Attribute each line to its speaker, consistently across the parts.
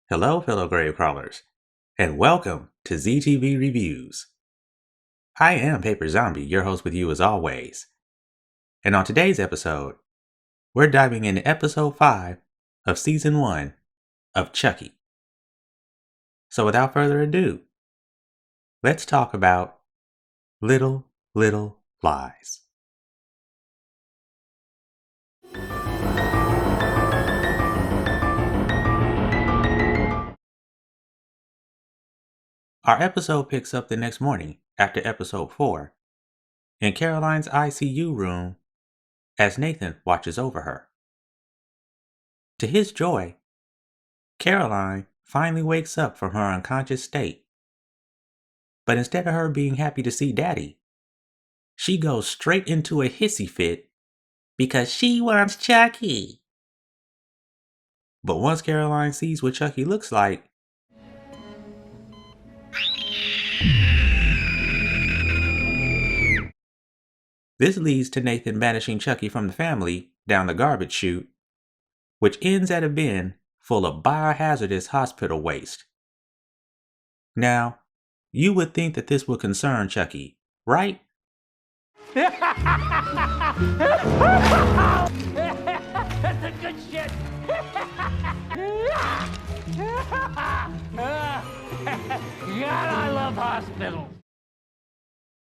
Speaker 1: Hello, fellow grave crawlers, and welcome to ZTV Reviews. I am Paper Zombie, your host with you as always. And on today's episode, we're diving into episode 5 of season 1 of Chucky. So without further ado, let's talk about Little Lies. Our episode picks up the next morning after episode 4 in Caroline's ICU room as Nathan watches over her. To his joy, Caroline finally wakes up from her unconscious state. But instead of her being happy to see Daddy, she goes straight into a hissy fit because she wants Chucky. But once Caroline sees what Chucky looks like, this leads to Nathan banishing Chucky from the family down the garbage chute, which ends at a bin full of biohazardous hospital waste. Now, you would think that this would concern Chucky, right?
Speaker 2: That's a good shit. God, I love hospitals.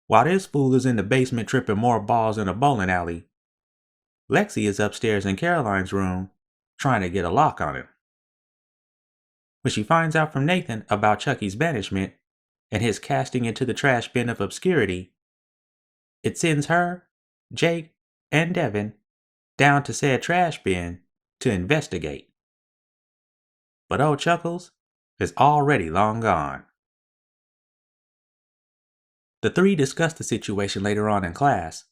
Speaker 1: While this fool is in the basement tripping more balls in a bowling alley, Lexy is upstairs in Caroline's room trying to get a lock on him. When she finds out from Nathan about Chucky's banishment and his casting into the trash bin of obscurity, it sends her, Jake, and Devin down to said trash bin to investigate. But old Chuckles is already long gone. The three discuss the situation later on in class,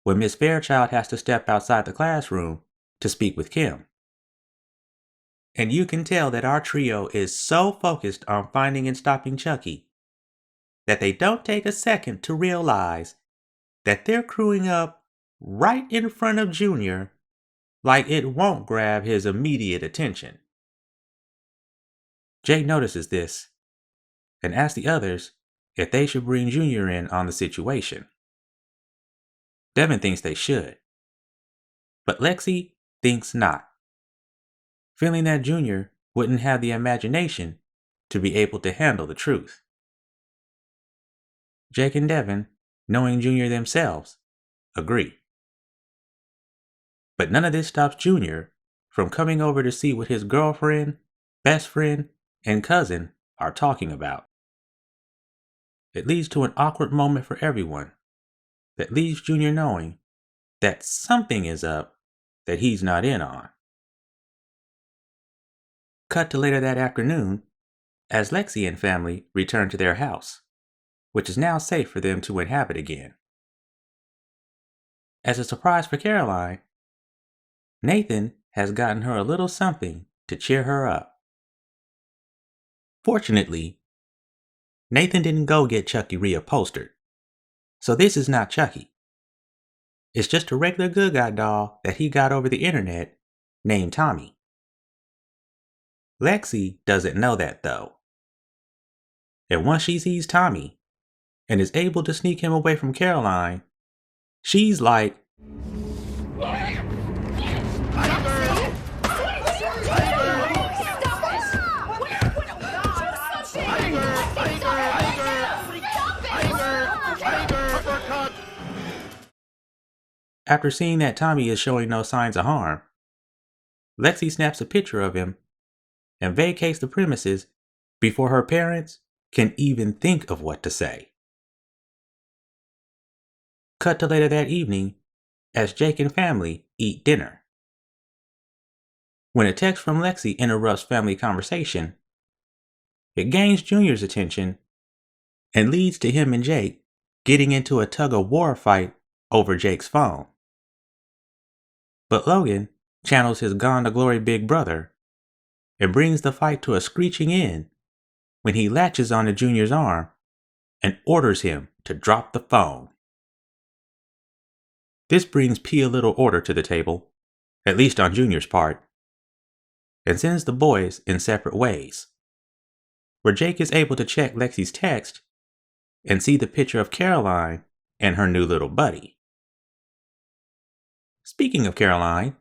Speaker 1: when Miss Fairchild has to step outside the classroom to speak with Kim. And you can tell that our trio is so focused on finding and stopping Chucky that they don't take a second to realize that they're crewing up right in front of Junior like it won't grab his immediate attention. Jake notices this and asks the others if they should bring Junior in on the situation. Devin thinks they should, but Lexy thinks not, feeling that Junior wouldn't have the imagination to be able to handle the truth. Jake and Devin, knowing Junior themselves, agree. But none of this stops Junior from coming over to see what his girlfriend, best friend, and cousin are talking about. It leads to an awkward moment for everyone that leaves Junior knowing that something is up that he's not in on. Cut to later that afternoon as Lexy and family return to their house, which is now safe for them to inhabit again. As a surprise for Caroline, Nathan has gotten her a little something to cheer her up. Fortunately, Nathan didn't go get Chucky reupholstered, so this is not Chucky. It's just a regular good guy doll that he got over the internet named Tommy. Lexy doesn't know that though. And once she sees Tommy and is able to sneak him away from Caroline, she's like, after seeing that Tommy is showing no signs of harm, Lexy snaps a picture of him and vacates the premises before her parents can even think of what to say. Cut to later that evening as Jake and family eat dinner. When a text from Lexy interrupts family conversation, it gains Junior's attention and leads to him and Jake getting into a tug-of-war fight over Jake's phone. But Logan channels his gone-to-glory big brother and brings the fight to a screeching end when he latches onto Junior's arm and orders him to drop the phone. This brings P a little order to the table, at least on Junior's part, and sends the boys in separate ways, where Jake is able to check Lexy's text and see the picture of Caroline and her new little buddy. Speaking of Caroline,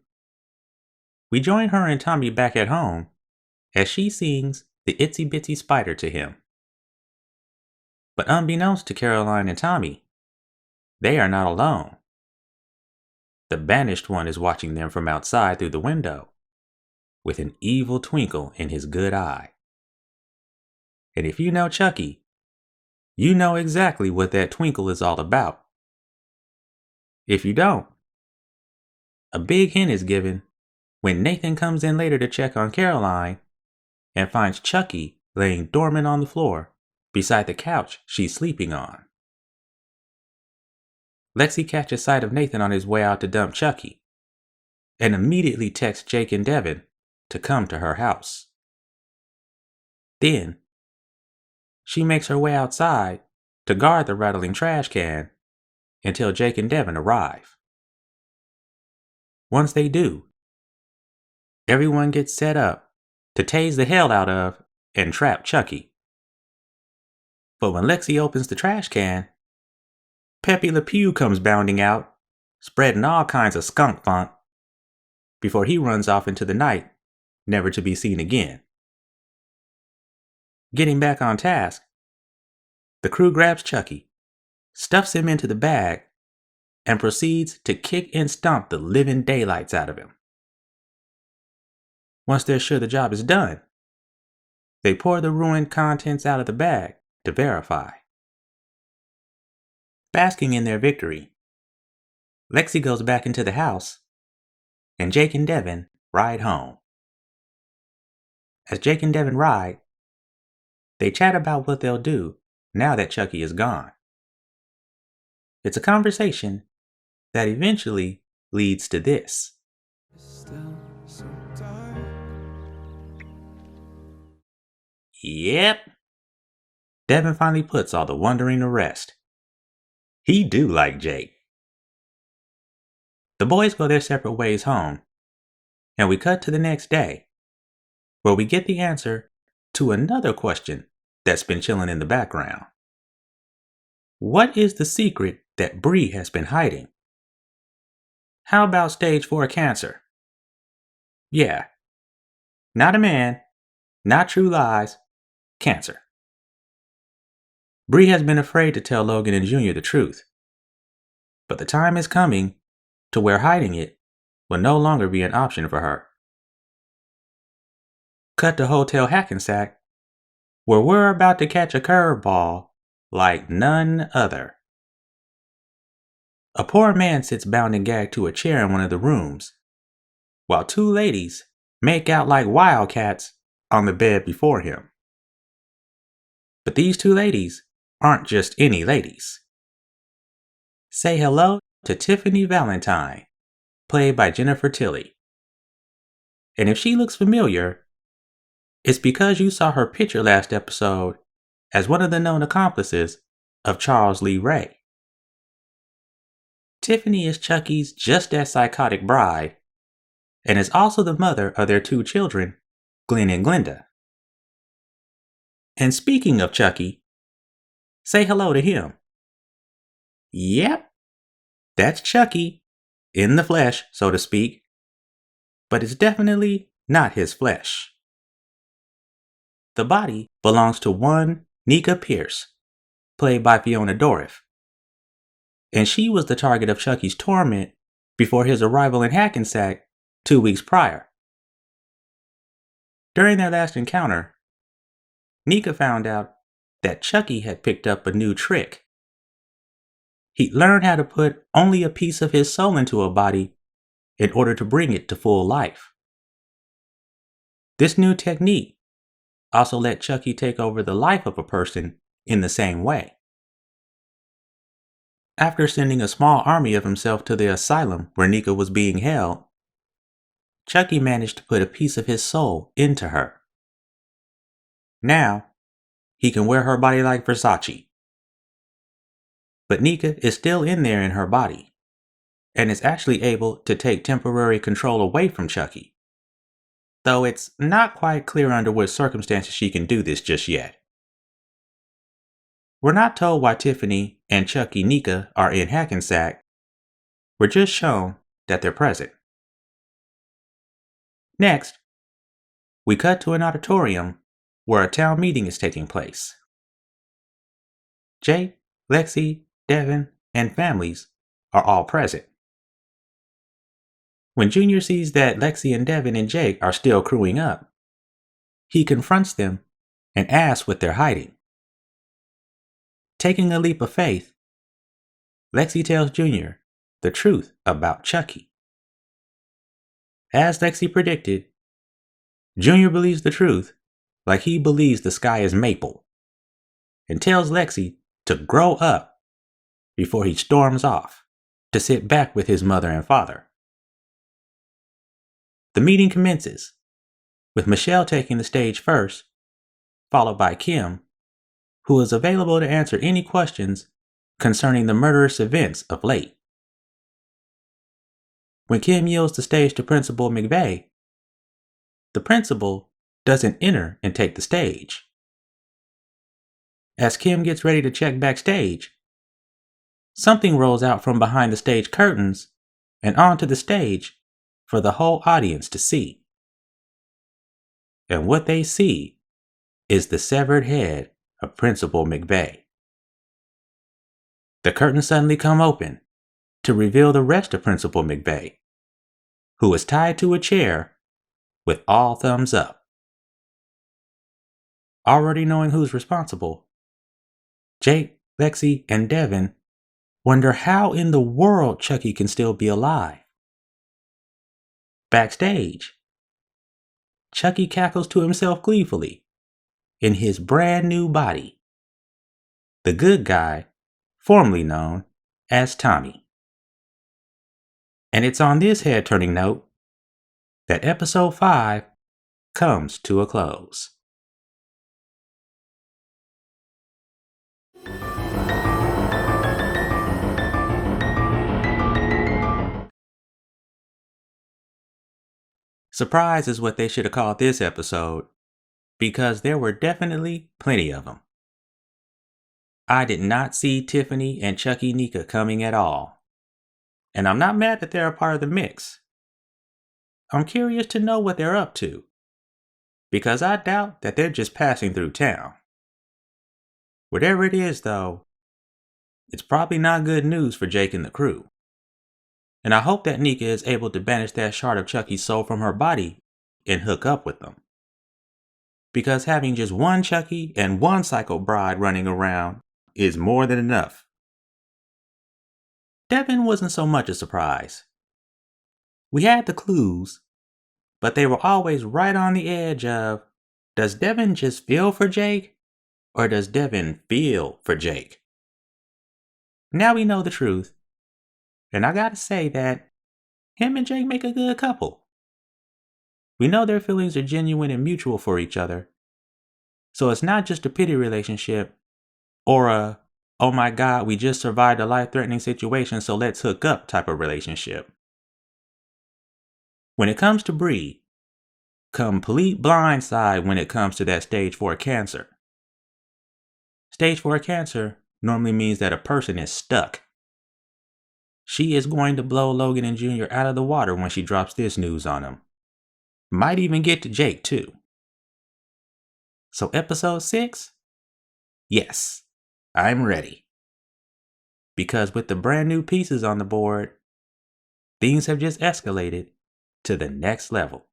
Speaker 1: we join her and Tommy back at home as she sings the Itsy Bitsy Spider to him. But unbeknownst to Caroline and Tommy, they are not alone. The banished one is watching them from outside through the window, with an evil twinkle in his good eye. And if you know Chucky, you know exactly what that twinkle is all about. If you don't, a big hint is given when Nathan comes in later to check on Caroline and finds Chucky laying dormant on the floor beside the couch she's sleeping on. Lexy catches sight of Nathan on his way out to dump Chucky and immediately texts Jake and Devin to come to her house. Then, she makes her way outside to guard the rattling trash can until Jake and Devin arrive. Once they do, everyone gets set up to tase the hell out of and trap Chucky. But when Lexy opens the trash can, Pepe Le Pew comes bounding out, spreading all kinds of skunk funk, before he runs off into the night, never to be seen again. Getting back on task, the crew grabs Chucky, stuffs him into the bag, and proceeds to kick and stomp the living daylights out of him. Once they're sure the job is done, they pour the ruined contents out of the bag to verify. Basking in their victory, Lexy goes back into the house, and Jake and Devin ride home. As Jake and Devin ride, they chat about what they'll do now that Chucky is gone. It's a conversation that eventually leads to this.
Speaker 3: Still so dark.
Speaker 1: Yep. Devin finally puts all the wondering to rest. He do like Jake. The boys go their separate ways home, and we cut to the next day, where we get the answer to another question that's been chilling in the background. What is the secret that Bree has been hiding? How about stage 4 cancer? Yeah. Not a man, not True Lies, cancer. Bree has been afraid to tell Logan and Junior the truth, but the time is coming to where hiding it will no longer be an option for her. Cut to Hotel Hackensack, where we're about to catch a curveball like none other. A poor man sits bound and gagged to a chair in one of the rooms, while two ladies make out like wildcats on the bed before him. But these two ladies aren't just any ladies. Say hello to Tiffany Valentine, played by Jennifer Tilly. And if she looks familiar, it's because you saw her picture last episode as one of the known accomplices of Charles Lee Ray. Tiffany is Chucky's just as psychotic bride, and is also the mother of their two children, Glenn and Glenda. And speaking of Chucky, say hello to him. Yep, that's Chucky, in the flesh, so to speak, but it's definitely not his flesh. The body belongs to one Nika Pierce, played by Fiona Dourif, and she was the target of Chucky's torment before his arrival in Hackensack 2 weeks prior. During their last encounter, Nika found out that Chucky had picked up a new trick. He'd learned how to put only a piece of his soul into a body in order to bring it to full life. This new technique also let Chucky take over the life of a person in the same way. After sending a small army of himself to the asylum where Nika was being held, Chucky managed to put a piece of his soul into her. Now, he can wear her body like Versace. But Nika is still in there in her body, and is actually able to take temporary control away from Chucky. though it's not quite clear under what circumstances she can do this just yet. We're not told why Tiffany and Chucky Nika are in Hackensack. We're just shown that they're present. Next, we cut to an auditorium where a town meeting is taking place. Jake, Lexy, Devin, and families are all present. When Junior sees that Lexy and Devin and Jake are still crewing up, he confronts them and asks what they're hiding. Taking a leap of faith, Lexy tells Junior the truth about Chucky. As Lexy predicted, Junior believes the truth like he believes the sky is maple, and tells Lexy to grow up before he storms off to sit back with his mother and father. The meeting commences, with Michelle taking the stage first, followed by Kim, who is available to answer any questions concerning the murderous events of late. When Kim yields the stage to Principal McVeigh, the principal doesn't enter and take the stage. As Kim gets ready to check backstage, something rolls out from behind the stage curtains and onto the stage for the whole audience to see. And what they see is the severed head of Principal McVeigh. The curtains suddenly come open to reveal the rest of Principal McVeigh, who is tied to a chair with all thumbs up. Already knowing who's responsible, Jake, Lexy, and Devin wonder how in the world Chucky can still be alive. Backstage, Chucky cackles to himself gleefully in his brand new body. The good guy, formerly known as Tommy. And it's on this head-turning note that episode 5 comes to a close. Surprise is what they should have called this episode, because there were definitely plenty of them. I did not see Tiffany and Chucky Nika coming at all, and I'm not mad that they're a part of the mix. I'm curious to know what they're up to, because I doubt that they're just passing through town. Whatever it is, though, it's probably not good news for Jake and the crew. And I hope that Nika is able to banish that shard of Chucky's soul from her body and hook up with them. Because having just one Chucky and one psycho bride running around is more than enough. Devin wasn't so much a surprise. We had the clues, but they were always right on the edge of, does Devin just feel for Jake, or does Devin feel for Jake? Now we know the truth. And I gotta say that him and Jake make a good couple. We know their feelings are genuine and mutual for each other. So it's not just a pity relationship or a, oh my God, we just survived a life-threatening situation, so let's hook up type of relationship. When it comes to Bree, complete blindside when it comes to that stage 4 cancer. Stage 4 cancer normally means that a person is stuck. She is going to blow Logan and Junior out of the water when she drops this news on them. Might even get to Jake too. So episode 6? Yes, I'm ready. Because with the brand new pieces on the board, things have just escalated to the next level.